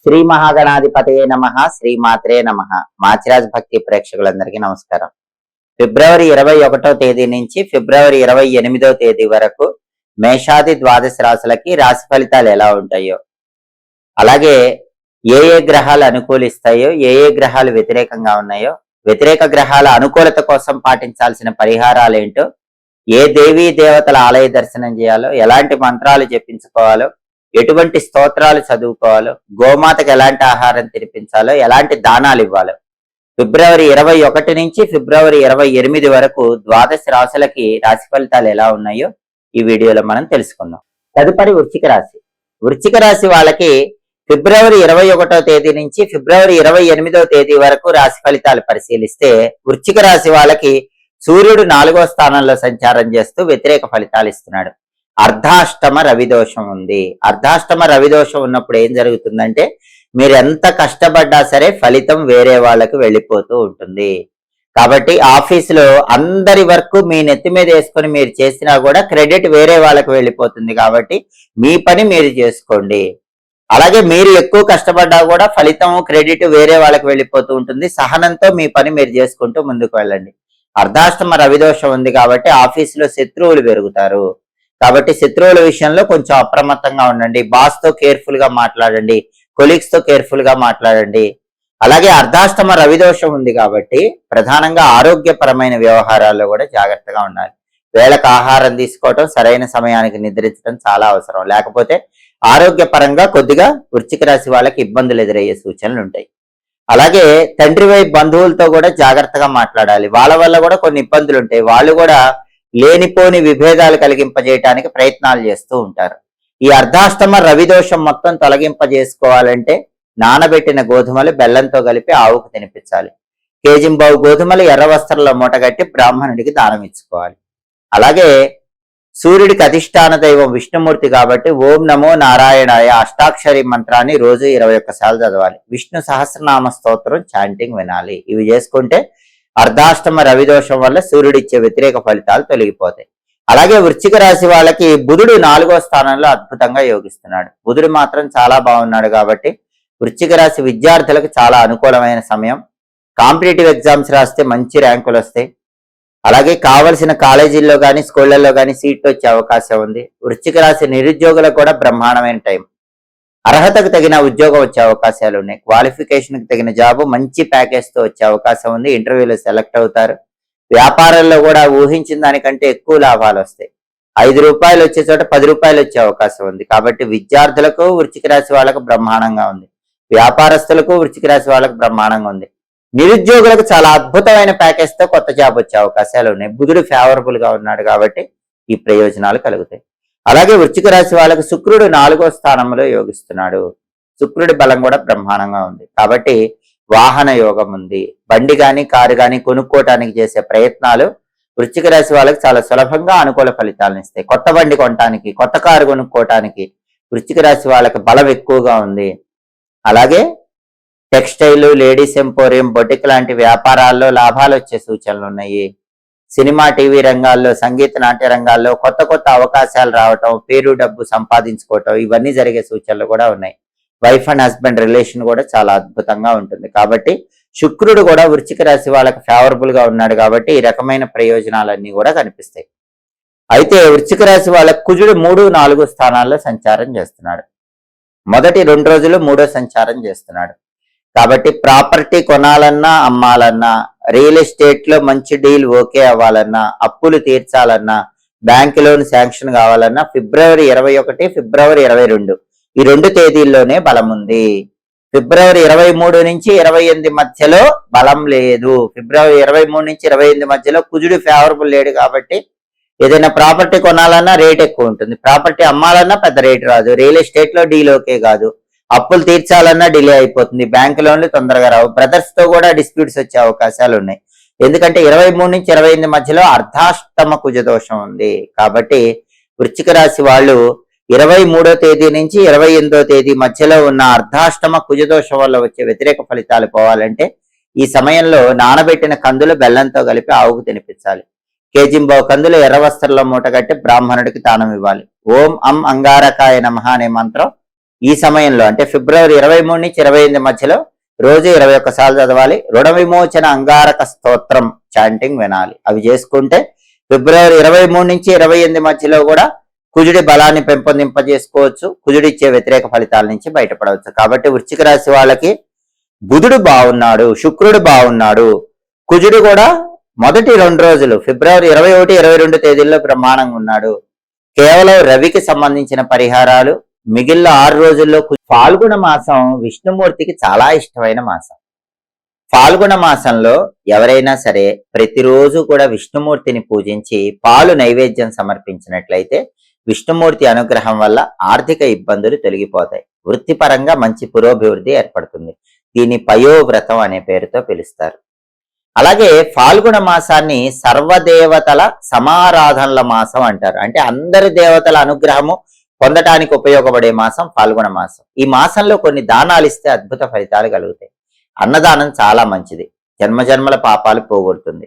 శ్రీ మహాగణాధిపతయే నమః. శ్రీమాత్రే నమః. మాచిరాజ్ భక్తి ప్రేక్షకులందరికీ నమస్కారం. ఫిబ్రవరి 21వ తేదీ నుంచి ఫిబ్రవరి 28వ తేదీ వరకు మేషాది ద్వాదశ రాశులకి రాశి ఫలితాలు ఎలా ఉంటాయో, అలాగే ఏ గ్రహాలు అనుకూలిస్తాయో, ఏ గ్రహాలు వ్యతిరేకంగా ఉన్నాయో, వ్యతిరేక గ్రహాల అనుకూలత కోసం పాటించాల్సిన పరిహారాలు ఏంటో, ఏ దేవీ దేవతల ఆలయ దర్శనం చేయాలో, ఎలాంటి మంత్రాలు జపించుకోవాలో, ఎటువంటి స్తోత్రాలు చదువుకోవాలో, గోమాతకు ఎలాంటి ఆహారం తినిపించాలో, ఎలాంటి దానాలు ఇవ్వాలో, ఫిబ్రవరి 21 నుంచి ఫిబ్రవరి 28 వరకు ద్వాదశ రాశులకి రాశి ఫలితాలు ఎలా ఉన్నాయో ఈ వీడియోలో మనం తెలుసుకుందాం. తదుపరి వృశ్చిక రాశి. వృశ్చిక రాశి వాళ్ళకి ఫిబ్రవరి 21వ తేదీ నుంచి ఫిబ్రవరి 28వ తేదీ వరకు రాశి ఫలితాలు పరిశీలిస్తే, వృశ్చిక రాశి వాళ్ళకి సూర్యుడు 4వ స్థానంలో సంచారం చేస్తూ వ్యతిరేక ఫలితాలు ఇస్తున్నాడు. అర్ధాష్టమ రవిదోషం ఉంది. అర్ధాష్టమ రవిదోషం ఉన్నప్పుడు ఏం జరుగుతుందంటే, మీరు ఎంత కష్టపడ్డా సరే ఫలితం వేరే వాళ్ళకి వెళ్ళిపోతూ ఉంటుంది. కాబట్టి ఆఫీసులో అందరి వర్క్ మీ నెత్తి మీద వేసుకొని మీరు చేసినా కూడా క్రెడిట్ వేరే వాళ్ళకి వెళ్ళిపోతుంది. కాబట్టి మీ పని మీరు చేసుకోండి. అలాగే మీరు ఎక్కువ కష్టపడ్డా కూడా ఫలితం క్రెడిట్ వేరే వాళ్ళకి వెళ్ళిపోతూ ఉంటుంది. సహనంతో మీ పని మీరు చేసుకుంటూ ముందుకు వెళ్ళండి. అర్ధాష్టమ రవిదోషం ఉంది కాబట్టి ఆఫీసులో శత్రువులు పెరుగుతారు. కాబట్టి శత్రువుల విషయంలో కొంచెం అప్రమత్తంగా ఉండండి. బాస్ తో కేర్ఫుల్ గా మాట్లాడండి, కొలీగ్స్ తో కేర్ఫుల్ గా మాట్లాడండి. అలాగే అర్ధాష్టమ రవిదోషం ఉంది కాబట్టి ప్రధానంగా ఆరోగ్యపరమైన వ్యవహారాల్లో కూడా జాగ్రత్తగా ఉండాలి. వేళకు ఆహారం తీసుకోవటం, సరైన సమయానికి నిద్రించడం చాలా అవసరం. లేకపోతే ఆరోగ్యపరంగా కొద్దిగా వృశ్చిక రాశి వాళ్ళకి ఇబ్బందులు ఎదురయ్యే సూచనలు ఉంటాయి. అలాగే తండ్రి వైపు బంధువులతో కూడా జాగ్రత్తగా మాట్లాడాలి. వాళ్ళ వల్ల కూడా కొన్ని ఇబ్బందులు ఉంటాయి. వాళ్ళు కూడా లేనిపోని విభేదాలు కలిగింపజేయడానికి ప్రయత్నాలు చేస్తూ ఉంటారు. ఈ అర్ధాష్టమ రవిదోషం మొత్తం తొలగింపజేసుకోవాలంటే నానబెట్టిన గోధుమలు బెల్లంతో కలిపి ఆవుకు తినిపించాలి. కేజింబావు గోధుమలు ఎర్ర వస్త్రంలో మూటగట్టి బ్రాహ్మణుడికి దానం ఇచ్చుకోవాలి. అలాగే సూర్యుడికి అధిష్టాన దైవం విష్ణుమూర్తి కాబట్టి ఓం నమో నారాయణాయ అష్టాక్షరి మంత్రాన్ని రోజు 21 సార్లు చదవాలి. విష్ణు సహస్రనామ స్తోత్రం చాంటింగ్ వినాలి. ఇవి చేసుకుంటే అర్ధాష్టమ రవిదోషం వల్ల సూర్యుడిచ్చే వ్యతిరేక ఫలితాలు తొలగిపోతాయి. అలాగే వృశ్చిక రాశి వాళ్ళకి బుధుడు 4వ స్థానంలో అద్భుతంగా యోగిస్తున్నాడు. బుధుడు మాత్రం చాలా బాగున్నాడు కాబట్టి వృశ్చిక రాశి విద్యార్థులకు చాలా అనుకూలమైన సమయం. కాంపిటేటివ్ ఎగ్జామ్స్ రాస్తే మంచి ర్యాంకులు వస్తాయి. అలాగే కావలసిన కాలేజీల్లో కానీ స్కూళ్లలో కానీ సీట్లు వచ్చే అవకాశం ఉంది. వృశ్చిక రాశి నిరుద్యోగులకు కూడా బ్రహ్మాండమైన టైం. అర్హతకు తగిన ఉద్యోగం వచ్చే అవకాశాలు ఉన్నాయి. క్వాలిఫికేషన్కి తగిన జాబు మంచి ప్యాకేజ్తో వచ్చే అవకాశం ఉంది. ఇంటర్వ్యూలో సెలెక్ట్ అవుతారు. వ్యాపారంలో కూడా ఊహించిన దానికంటే ఎక్కువ లాభాలు వస్తాయి. 5 రూపాయలు వచ్చే చోట 10 రూపాయలు వచ్చే అవకాశం ఉంది. కాబట్టి విద్యార్థులకు వృశ్చిక రాశి వాళ్ళకు బ్రహ్మాండంగా ఉంది. వ్యాపారస్తులకు వృశ్చిక రాశి వాళ్ళకు బ్రహ్మాండంగా ఉంది. నిరుద్యోగులకు చాలా అద్భుతమైన ప్యాకేజ్తో కొత్త జాబ్ వచ్చే అవకాశాలు ఉన్నాయి. బుధుడు ఫేవరబుల్ గా ఉన్నాడు కాబట్టి ఈ ప్రయోజనాలు కలుగుతాయి. అలాగే వృశ్చిక రాశి వాళ్ళకు శుక్రుడు 4వ స్థానంలో యోగిస్తున్నాడు. శుక్రుడి బలం కూడా బ్రహ్మాండంగా ఉంది. కాబట్టి వాహన యోగం ఉంది. బండి కానీ కారు కానీ కొనుక్కోవటానికి చేసే ప్రయత్నాలు వృశ్చిక రాశి వాళ్ళకి చాలా సులభంగా అనుకూల ఫలితాలను ఇస్తాయి. కొత్త బండి కొనటానికి, కొత్త కారు కొనుక్కోవటానికి వృశ్చిక రాశి వాళ్ళకి బలం ఎక్కువగా ఉంది. అలాగే టెక్స్టైల్, లేడీస్ ఎంపోరియం, బొటిక్ లాంటి వ్యాపారాల్లో లాభాలు వచ్చే సూచనలు ఉన్నాయి. సినిమా, టీవీ రంగాల్లో, సంగీత, నాట్య రంగాల్లో కొత్త కొత్త అవకాశాలు రావటం, పేరు డబ్బు సంపాదించుకోవటం ఇవన్నీ జరిగే సూచనలు కూడా ఉన్నాయి. వైఫ్ అండ్ హస్బెండ్ రిలేషన్ కూడా చాలా అద్భుతంగా ఉంటుంది. కాబట్టి శుక్రుడు కూడా వృశ్చిక రాశి వాళ్ళకి ఫేవరబుల్ గా ఉన్నాడు కాబట్టి ఈ రకమైన ప్రయోజనాలన్నీ కూడా కనిపిస్తాయి. అయితే వృశ్చిక రాశి వాళ్ళకి కుజుడు 3, 4 స్థానాల్లో సంచారం చేస్తున్నాడు. మొదటి 2 రోజులు 3వ సంచారం చేస్తున్నాడు. కాబట్టి ప్రాపర్టీ కొనాలన్నా, అమ్మాలన్నా, రియల్ ఎస్టేట్ లో మంచి డీల్ ఓకే అవ్వాలన్నా, అప్పులు తీర్చాలన్నా, బ్యాంక్ లోన్ శాంక్షన్ కావాలన్నా ఫిబ్రవరి 21, ఫిబ్రవరి 22 ఈ 2 తేదీల్లోనే బలం ఉంది. ఫిబ్రవరి 23 నుంచి 28 మధ్యలో బలం లేదు. ఫిబ్రవరి 23 నుంచి 28 మధ్యలో కుజుడు ఫేవరబుల్ లేడు కాబట్టి ఏదైనా ప్రాపర్టీ కొనాలన్నా రేట్ ఎక్కువ ఉంటుంది. ప్రాపర్టీ అమ్మాలన్నా పెద్ద రేట్ రాదు. రియల్ ఎస్టేట్ లో డీల్ ఓకే కాదు. అప్పులు తీర్చాలన్నా డిలే అయిపోతుంది. బ్యాంక్ లోన్లు తొందరగా రావు. బ్రదర్స్ తో కూడా డిస్ప్యూట్స్ వచ్చే అవకాశాలు ఉన్నాయి. ఎందుకంటే 23 నుంచి 28 మధ్యలో అర్ధాష్టమ కుజదోషం ఉంది. కాబట్టి వృశ్చిక రాశి వాళ్ళు 23వ తేదీ నుంచి 28వ తేదీ మధ్యలో ఉన్న అర్ధాష్టమ కుజదోషం వల్ల వచ్చే వ్యతిరేక ఫలితాలు పోవాలంటే ఈ సమయంలో నానబెట్టిన కందులు బెల్లంతో కలిపి ఆవుకు తినిపించాలి. కేజింబావు కందులు ఎర్ర వస్త్రంలో మూటగట్టి బ్రాహ్మణుడికి దానం ఇవ్వాలి. ఓం అంగారకాయ నమః అనే మంత్రం ఈ సమయంలో అంటే ఫిబ్రవరి 23 నుంచి 28 మధ్యలో రోజు 21 సార్లు చదవాలి. రుణ విమోచన అంగారక స్తోత్రం చాంటింగ్ వినాలి. అవి చేసుకుంటే ఫిబ్రవరి 23 నుంచి 28 మధ్యలో కూడా కుజుడి బలాన్ని పెంపొందింపజేసుకోవచ్చు. కుజుడిచ్చే వ్యతిరేక ఫలితాల నుంచి బయటపడవచ్చు. కాబట్టి వృశ్చిక రాశి వాళ్ళకి బుధుడు బాగున్నాడు, శుక్రుడు బాగున్నాడు, కుజుడు కూడా మొదటి 2 రోజులు ఫిబ్రవరి 21, 22 తేదీల్లో బ్రహ్మాండంగా ఉన్నాడు. కేవలం రవికి సంబంధించిన పరిహారాలు మిగిలిన 6 రోజుల్లో. ఫాల్గుణ మాసం విష్ణుమూర్తికి చాలా ఇష్టమైన మాసం. ఫాల్గుణ మాసంలో ఎవరైనా సరే ప్రతిరోజు కూడా విష్ణుమూర్తిని పూజించి పాలు నైవేద్యం సమర్పించినట్లయితే విష్ణుమూర్తి అనుగ్రహం వల్ల ఆర్థిక ఇబ్బందులు తొలగిపోతాయి. వృత్తిపరంగా మంచి పురోభివృద్ధి ఏర్పడుతుంది. దీన్ని పయోవ్రతం అనే పేరుతో పిలుస్తారు. అలాగే ఫాల్గుణ మాసాన్ని సర్వదేవతల సమారాధనల మాసం అంటారు. అంటే అందరి దేవతల అనుగ్రహము పొందటానికి ఉపయోగపడే మాసం ఫాల్గుణ మాసం. ఈ మాసంలో కొన్ని దానాలు ఇస్తే అద్భుత ఫలితాలు కలుగుతాయి. అన్నదానం చాలా మంచిది, జన్మజన్మల పాపాలు పోగొడుతుంది.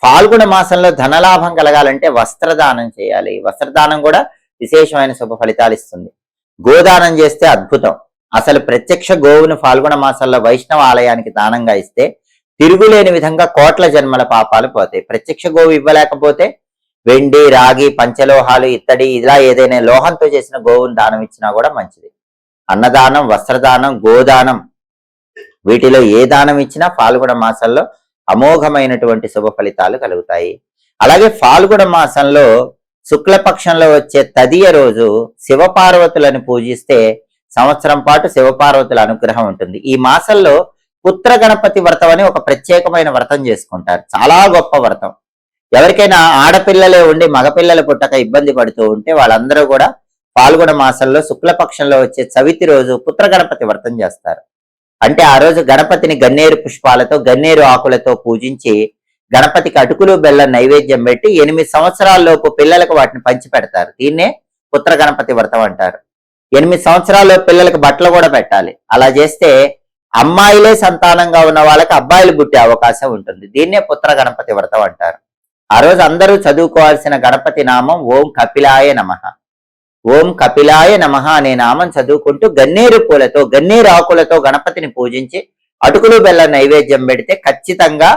ఫాల్గుణ మాసంలో ధనలాభం కలగాలంటే వస్త్రదానం చేయాలి. వస్త్రదానం కూడా విశేషమైన శుభ ఫలితాలు ఇస్తుంది. గోదానం చేస్తే అద్భుతం. అసలు ప్రత్యక్ష గోవును ఫాల్గుణ మాసంలో వైష్ణవ ఆలయానికి దానంగా ఇస్తే తిరుగులేని విధంగా కోట్ల జన్మల పాపాలు పోతాయి. ప్రత్యక్ష గోవు ఇవ్వలేకపోతే వెండి, రాగి, పంచలోహాలు, ఇత్తడి ఇలా ఏదైనా లోహంతో చేసిన గోవును దానం ఇచ్చినా కూడా మంచిది. అన్నదానం, వస్త్రదానం, గోదానం వీటిలో ఏ దానం ఇచ్చినా ఫాల్గుణ మాసంలో అమోఘమైనటువంటి శుభ ఫలితాలు కలుగుతాయి. అలాగే ఫాల్గుణ మాసంలో శుక్లపక్షంలో వచ్చే తదియ రోజు శివపార్వతులను పూజిస్తే సంవత్సరం పాటు శివపార్వతుల అనుగ్రహం ఉంటుంది. ఈ మాసంలో పుత్ర గణపతి వ్రతం అని ఒక ప్రత్యేకమైన వ్రతం చేసుకుంటారు. చాలా గొప్ప వ్రతం. ఎవరికైనా ఆడపిల్లలే ఉండి మగపిల్లలు పుట్టక ఇబ్బంది పడుతూ ఉంటే వాళ్ళందరూ కూడా ఫాల్గుణ మాసంలో శుక్లపక్షంలో వచ్చే చవితి రోజు పుత్ర గణపతి వ్రతం చేస్తారు. అంటే ఆ రోజు గణపతిని గన్నేరు పుష్పాలతో, గన్నేరు ఆకులతో పూజించి గణపతికి అటుకులు బెల్లం నైవేద్యం పెట్టి 8 సంవత్సరాల్లోపు పిల్లలకు వాటిని పంచి పెడతారు. దీన్నే పుత్ర గణపతి వ్రతం అంటారు. 8 సంవత్సరాల్లోపు పిల్లలకు బట్టలు కూడా పెట్టాలి. అలా చేస్తే అమ్మాయిలే సంతానంగా ఉన్న వాళ్ళకి అబ్బాయిలు పుట్టే అవకాశం ఉంటుంది. దీన్నే పుత్ర గణపతి వ్రతం అంటారు. ఆ రోజు అందరూ చదువుకోవాల్సిన గణపతి నామం ఓం కపిలాయ నమః. ఓం కపిలాయ నమః అనే నామం చదువుకుంటూ గన్నేరు పూలతో, గన్నేరు ఆకులతో గణపతిని పూజించి అటుకులు బెల్లం నైవేద్యం పెడితే ఖచ్చితంగా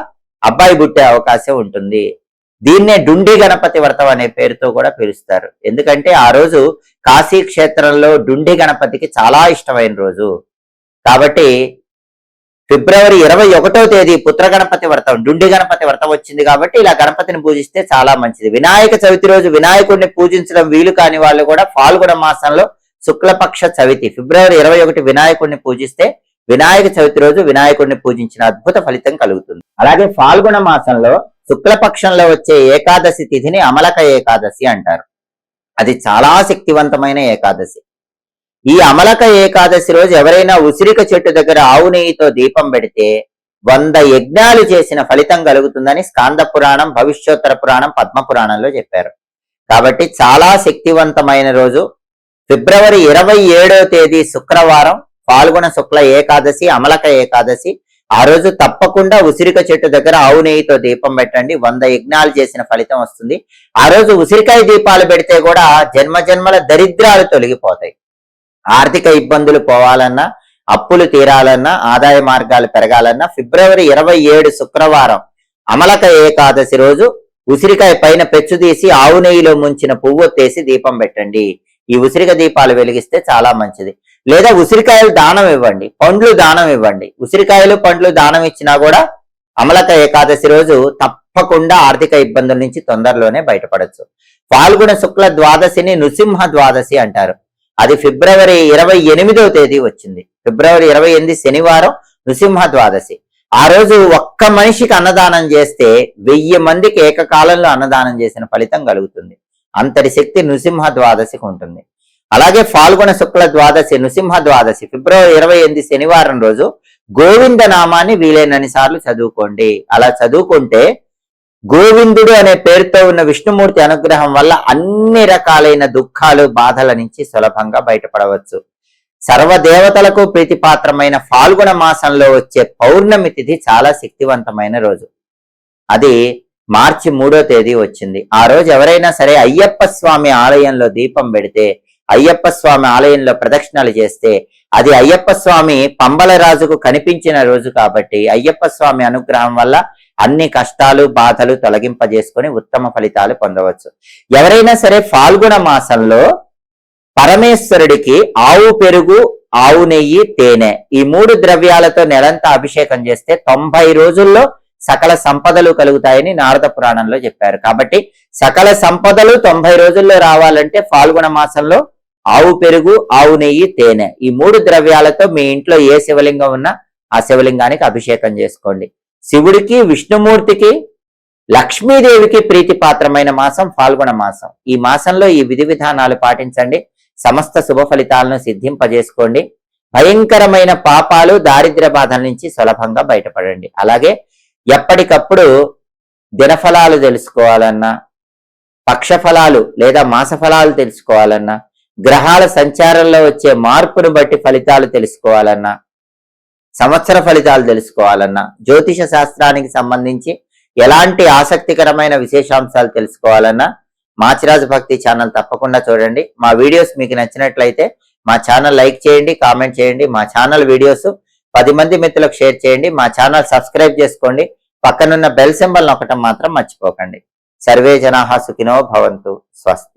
అబ్బాయి పుట్టే అవకాశం ఉంటుంది. దీన్నే డుండి గణపతి వ్రతం అనే పేరుతో కూడా పిలుస్తారు. ఎందుకంటే ఆ రోజు కాశీ క్షేత్రంలో డుండి గణపతికి చాలా ఇష్టమైన రోజు. కాబట్టి ఫిబ్రవరి 21వ తేదీ పుత్ర గణపతి వ్రతం, డుండి గణపతి వ్రతం వచ్చింది కాబట్టి ఇలా గణపతిని పూజిస్తే చాలా మంచిది. వినాయక చవితి రోజు వినాయకుడిని పూజించడం వీలు కాని వాళ్ళు కూడా ఫాల్గుణ మాసంలో శుక్లపక్ష చవితి ఫిబ్రవరి 21 వినాయకుడిని పూజిస్తే వినాయక చవితి రోజు వినాయకుడిని పూజించిన అద్భుత ఫలితం కలుగుతుంది. అలాగే ఫాల్గుణ మాసంలో శుక్లపక్షంలో వచ్చే ఏకాదశి తిథిని అమలక ఏకాదశి అంటారు. అది చాలా శక్తివంతమైన ఏకాదశి. ఈ అమలక ఏకాదశి రోజు ఎవరైనా ఉసిరిక చెట్టు దగ్గర ఆవు నెయ్యితో దీపం పెడితే 100 యజ్ఞాలు చేసిన ఫలితం కలుగుతుందని స్కాంద పురాణం, భవిష్యోత్తర పురాణం, పద్మ పురాణంలో చెప్పారు. కాబట్టి చాలా శక్తివంతమైన రోజు ఫిబ్రవరి 27వ తేదీ శుక్రవారం ఫాల్గుణ శుక్ల ఏకాదశి, అమలక ఏకాదశి. ఆ రోజు తప్పకుండా ఉసిరిక చెట్టు దగ్గర ఆవు నెయ్యితో దీపం పెట్టండి. 100 యజ్ఞాలు చేసిన ఫలితం వస్తుంది. ఆ రోజు ఉసిరికాయ దీపాలు పెడితే కూడా జన్మజన్మల దరిద్రాలు తొలగిపోతాయి. ఆర్థిక ఇబ్బందులు పోవాలన్నా, అప్పులు తీరాలన్నా, ఆదాయ మార్గాలు పెరగాలన్నా ఫిబ్రవరి 27 శుక్రవారం అమలక ఏకాదశి రోజు ఉసిరికాయ పైన పెచ్చు తీసి ఆవు నెయ్యిలో ముంచిన పువ్వొత్తేసి దీపం పెట్టండి. ఈ ఉసిరిక దీపాలు వెలిగిస్తే చాలా మంచిది. లేదా ఉసిరికాయలు దానం ఇవ్వండి, పండ్లు దానం ఇవ్వండి. ఉసిరికాయలు, పండ్లు దానం ఇచ్చినా కూడా అమలక ఏకాదశి రోజు తప్పకుండా ఆర్థిక ఇబ్బందుల నుంచి తొందరలోనే బయటపడచ్చు. ఫాల్గుణ శుక్ల ద్వాదశిని నృసింహ ద్వాదశి అంటారు. అది ఫిబ్రవరి 28వ తేదీ వచ్చింది. ఫిబ్రవరి 28 శనివారం నృసింహ ద్వాదశి. ఆ రోజు ఒక్క మనిషికి అన్నదానం చేస్తే 1000 మందికి ఏకకాలంలో అన్నదానం చేసిన ఫలితం కలుగుతుంది. అంతటి శక్తి నృసింహ ద్వాదశికి ఉంటుంది. అలాగే ఫాల్గుణ శుక్ల ద్వాదశి, నృసింహ ద్వాదశి ఫిబ్రవరి 28 శనివారం రోజు గోవింద నామాన్ని వీలైనన్ని సార్లు చదువుకోండి. అలా చదువుకుంటే గోవిందుడు అనే పేరుతో ఉన్న విష్ణుమూర్తి అనుగ్రహం వల్ల అన్ని రకాలైన దుఃఖాలు, బాధల నుంచి సులభంగా బయటపడవచ్చు. సర్వదేవతలకు ప్రీతిపాత్రమైన ఫాల్గుణ మాసంలో వచ్చే పౌర్ణమి తిథి చాలా శక్తివంతమైన రోజు. అది మార్చి 3వ తేదీ వచ్చింది. ఆ రోజు ఎవరైనా సరే అయ్యప్ప స్వామి ఆలయంలో దీపం పెడితే అయ్యప్ప స్వామి ఆలయంలో ప్రదక్షిణలు చేస్తే అది అయ్యప్ప స్వామి పంబల రాజుకు కనిపించిన రోజు కాబట్టి అయ్యప్ప స్వామి అనుగ్రహం వల్ల అన్ని కష్టాలు బాధలు తొలగింపజేసుకొని ఉత్తమ ఫలితాలు పొందవచ్చు. ఎవరైనా సరే ఫాల్గుణ మాసంలో పరమేశ్వరుడికి ఆవు పెరుగు, ఆవు నెయ్యి, తేనె ఈ 3 ద్రవ్యాలతో నెలంతా అభిషేకం చేస్తే 90 రోజుల్లో సకల సంపదలు కలుగుతాయని నారద పురాణంలో చెప్పారు. కాబట్టి సకల సంపదలు 90 రోజుల్లో రావాలంటే ఫాల్గుణ మాసంలో ఆవు పెరుగు, ఆవు నెయ్యి, తేనె ఈ 3 ద్రవ్యాలతో మీ ఇంట్లో ఏ శివలింగం ఉన్నా ఆ శివలింగానికి అభిషేకం చేసుకోండి. శివుడికి, విష్ణుమూర్తికి, లక్ష్మీదేవికి ప్రీతిపాత్రమైన మాసం ఫాల్గుణ మాసం. ఈ మాసంలో ఈ విధి విధానాలు పాటించండి. సమస్త శుభ ఫలితాలను సిద్ధింపజేసుకోండి. భయంకరమైన పాపాలు, దారిద్ర్య బాధల నుంచి సులభంగా బయటపడండి. అలాగే ఎప్పటికప్పుడు దినఫలాలు తెలుసుకోవాలన్నా, పక్షఫలాలు లేదా మాసఫలాలు తెలుసుకోవాలన్నా, గ్రహాల సంచారంలో వచ్చే మార్పును బట్టి ఫలితాలు తెలుసుకోవాలన్నా, సంవత్సర ఫలితాలు తెలుసుకోవాలన్నా, జ్యోతిష శాస్త్రానికి సంబంధించి ఎలాంటి ఆసక్తికరమైన విశేషాంశాలు తెలుసుకోవాలన్నా మాచిరాజు భక్తి ఛానల్ తప్పకుండా చూడండి. మా వీడియోస్ మీకు నచ్చినట్లయితే మా ఛానల్ లైక్ చేయండి, కామెంట్ చేయండి. మా ఛానల్ వీడియోస్ 10 మంది మిత్రులకు షేర్ చేయండి. మా ఛానల్ సబ్స్క్రైబ్ చేసుకోండి. పక్కనున్న బెల్ సింబల్ నొక్కటం మాత్రం మర్చిపోకండి. సర్వే జనాః సుఖినో భవంతు. స్వస్తి.